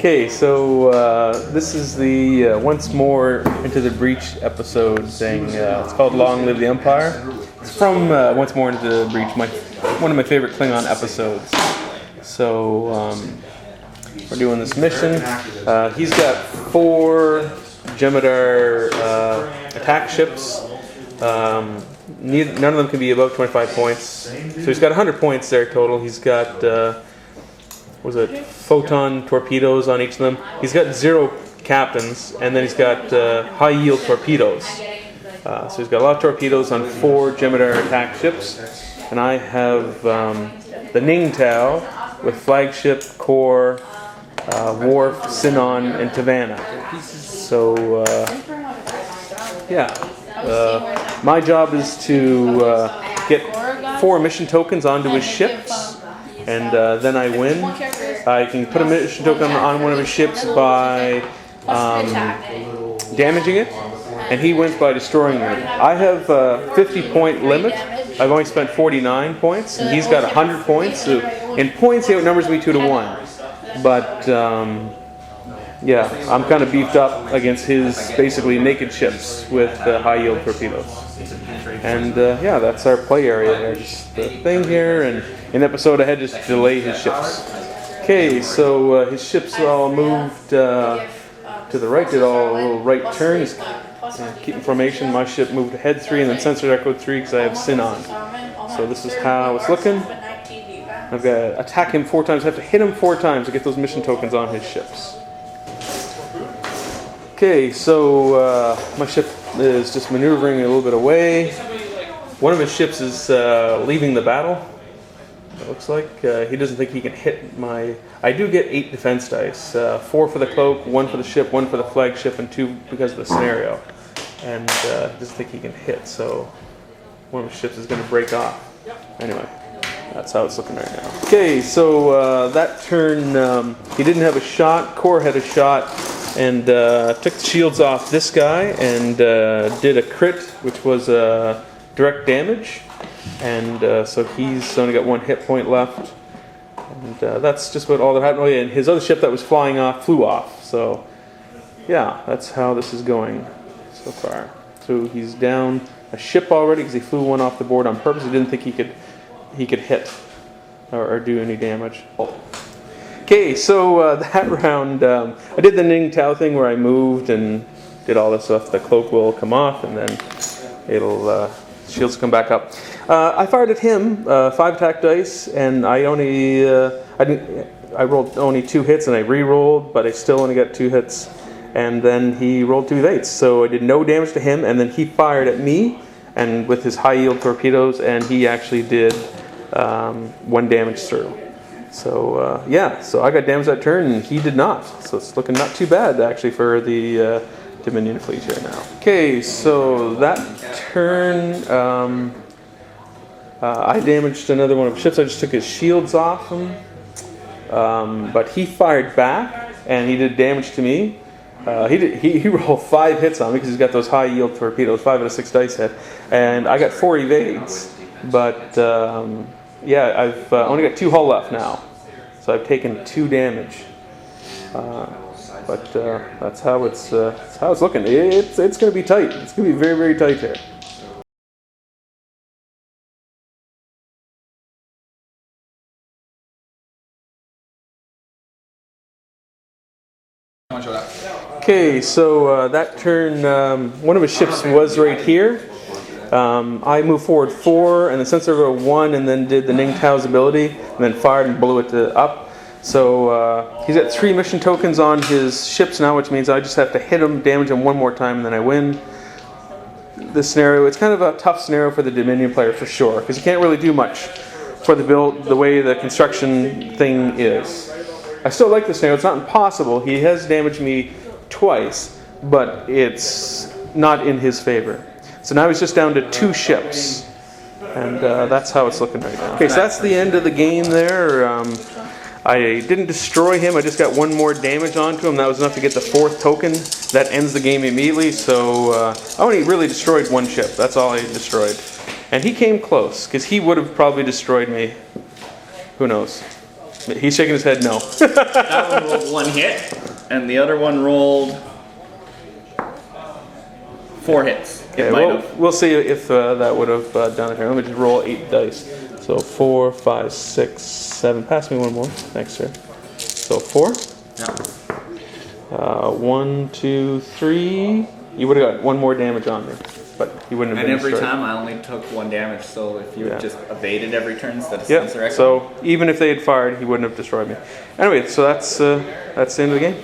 Okay, so this is the Once More Into the Breach episode thing. It's called Long Live the Empire. It's from Once More Into the Breach, one of my favorite Klingon episodes. So we're doing this mission. He's got 4 Jem'Hadar attack ships. None of them can be above 25 points. So he's got 100 points there total. He's got photon torpedoes on each of them. He's got 0 captains, and then he's got high yield torpedoes. So he's got a lot of torpedoes on 4 Jem'Hadar attack ships. And I have the Ning'tao with flagship, core, wharf, Sinon, and Tavanna. So my job is to get 4 mission tokens onto his ships. And then I win. I can put a mission token on one of his ships by damaging it, and he wins by destroying it. I have a 50-point limit. I've only spent 49 points, and he's got 100 points. So in points, he outnumbers me 2-1. But I'm kind of beefed up against his basically naked ships with high-yield torpedoes. And that's our play area there. Just the thing here, and in the episode I had to just delay his ships. Okay, so his ships all moved to the right, did all a little right turns, keeping formation. My ship moved ahead 3 and then sensor echoed 3 because I have Sinon. So this is how it's looking. I've got to attack him 4 times. I have to hit him 4 times to get those mission tokens on his ships. Okay, so my ship is just maneuvering a little bit away. One of his ships is leaving the battle. It looks like he doesn't think he can hit my... I do get 8 defense dice. 4 for the cloak, 1 for the ship, 1 for the flagship, and 2 because of the scenario. And he doesn't think he can hit, so one of his ships is going to break off. Anyway, that's how it's looking right now. Okay, so that turn, he didn't have a shot. Core had a shot, and took the shields off this guy and did a crit, which was direct damage. And so he's only got 1 hit point left. And that's just about all that happened. Oh yeah, and his other ship that was flying off flew off. So yeah, that's how this is going so far. So he's down a ship already because he flew one off the board on purpose. He didn't think he could hit or do any damage. Okay, so that round, I did the Ning'tao thing where I moved and did all this stuff. The cloak will come off, and then it'll shields come back up. I fired at him 5 attack dice, and I rolled only 2 hits, and I re-rolled, but I still only got 2 hits. And then he rolled 2 evades, so I did no damage to him. And then he fired at me, and with his high yield torpedoes, and he actually did 1 damage through. So so I got damage that turn, and he did not. So it's looking not too bad actually for the Dominion fleet here now. Okay, so that turn, I damaged another one of his ships. I just took his shields off him, but he fired back, and he did damage to me. He rolled 5 hits on me because he's got those high yield torpedoes, 5 out of 6 dice hit, and I got 4 evades. But I've only got 2 hull left now, so I've taken 2 damage. But that's how it's looking. It's going to be tight. It's going to be very, very tight here. Okay, so that turn, one of his ships was right here. I moved forward 4, and then sensor over 1, and then did the Ning'tao's ability, and then fired and blew it up. So he's got 3 mission tokens on his ships now, which means I just have to hit him, damage him 1 more time, and then I win. This scenario, it's kind of a tough scenario for the Dominion player for sure, because you can't really do much for the build, the way the construction thing is. I still like the scenario. It's not impossible. He has damaged me twice, but it's not in his favor. So now he's just down to 2 ships, and that's how it's looking right now. Okay, so that's the end of the game there. I didn't destroy him. I just got 1 more damage onto him. That was enough to get the 4th token. That ends the game immediately. So I only really destroyed 1 ship. That's all I destroyed. And he came close, because he would have probably destroyed me. Who knows? He's shaking his head no. That one rolled 1 hit, and the other one rolled 4 hits. It might have. We'll see if that would have done it here. Let me just roll 8 dice. So 4, 5, 6, 7. Pass me one more. Thanks, sir. So 4. Yeah. 1, 2, 3. You would have got 1 more damage on me, but he wouldn't have And been every destroyed. time I only took 1 damage, so if you just evaded every turn instead of Yeah. insurrection. So even if they had fired, he wouldn't have destroyed me. Anyway, so that's the end of the game.